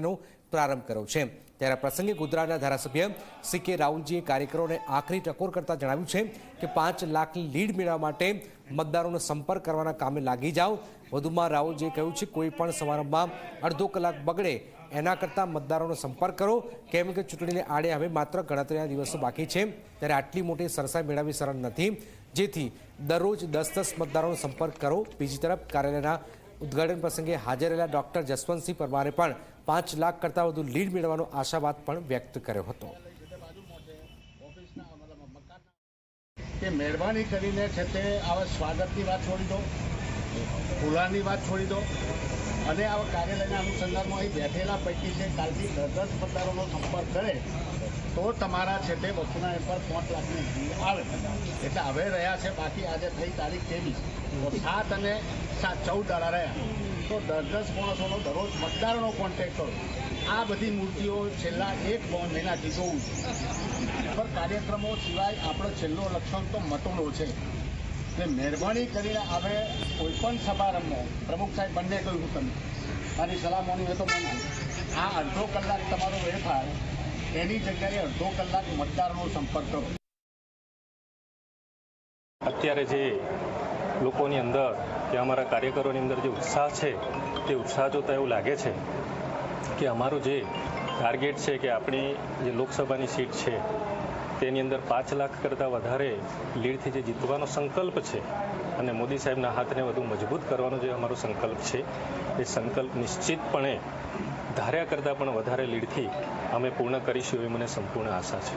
અભિયાનનો પ્રારંભ કર્યો છે। ત્યારે પ્રસંગે ગોધરાના ધારાસભ્ય CK રાહુલજીએ કાર્યકરોને આખરી ટકોર કરતા જણાવ્યું છે કે 5 લાખની લીડ મેળવવા માટે મતદારોનો સંપર્ક કરવાના કામે લાગી જાઓ। વધુમાં રાહુલજીએ કહ્યું છે કોઈ પણ સમારંભમાં અડધો કલાક બગડે એના કરતાં મતદારોનો સંપર્ક કરો, કેમ કે ચૂંટણીને આડે હવે માત્ર ગણતરીના દિવસો બાકી છે। ત્યારે આટલી મોટી સરસાઈ મેળવવી સરળ નથી, જેથી દરરોજ 10-10 મતદારોનો સંપર્ક કરો। બીજી તરફ કાર્યાલયના ઉદ્ઘાટન પ્રસંગે હાજર રહેલા ડોક્ટર જસવંતસિંહ પરમારે પણ 5 લાખ કરતાં વધુ લીડ મેળવવાનો આશાવાદ પણ વ્યક્ત કર્યો હતો। કે મહેરબાની કરીને છે તે આવા સ્વાગતની વાત છોડી દો, ફુલાની વાત છોડી દો અને આવા કાર્યાલયના અનુસંધાનમાં અહીં બેઠેલા પૈકી છે કાલથી 10 મતદારોનો સંપર્ક કરે તો તમારા છે તે વસ્તુના એમ પર 5 લાખની ભીડ આવે। એટલે હવે રહ્યા છે બાકી આજે થઈ તારીખ 23, 7 અને 14 દાડા રહ્યા તો 10-10 માણસોનો દરરોજ મતદારોનો કોન્ટેક્ટ કરો। આ બધી મૂર્તિઓ છેલ્લા 1 મહિનાથી જોઉં પર કાર્યક્રમો સિવાય આપણો છેલ્લો લક્ષણ તો મતોનો છે કે મહેરબાની કરીને હવે કોઈપણ સમારંભમાં પ્રમુખ સાહેબ બંને કહ્યું તમે મારી સલાહ માની હોય તો માનું આ અડધો કલાક તમારો વેફાર એની જગ્યાએ અડધો કલાક મતદારનો સંપર્ક કરો। અત્યારે જે લોકોની અંદર કે અમારા કાર્યકરોની અંદર જે ઉત્સાહ છે તે ઉત્સાહ જોતા એવું લાગે છે કે અમારું જે ટાર્ગેટ છે કે આપણી જે લોકસભાની સીટ છે તેની અંદર 5 લાખ કરતાં વધારે લીડથી જે જીતવાનો સંકલ્પ છે અને મોદી સાહેબના હાથને વધુ મજબૂત કરવાનો જે અમારો સંકલ્પ છે એ સંકલ્પ નિશ્ચિતપણે ધાર્યા કરતાં પણ વધારે લીડથી અમે પૂર્ણ કરીશું એવી મને સંપૂર્ણ આશા છે।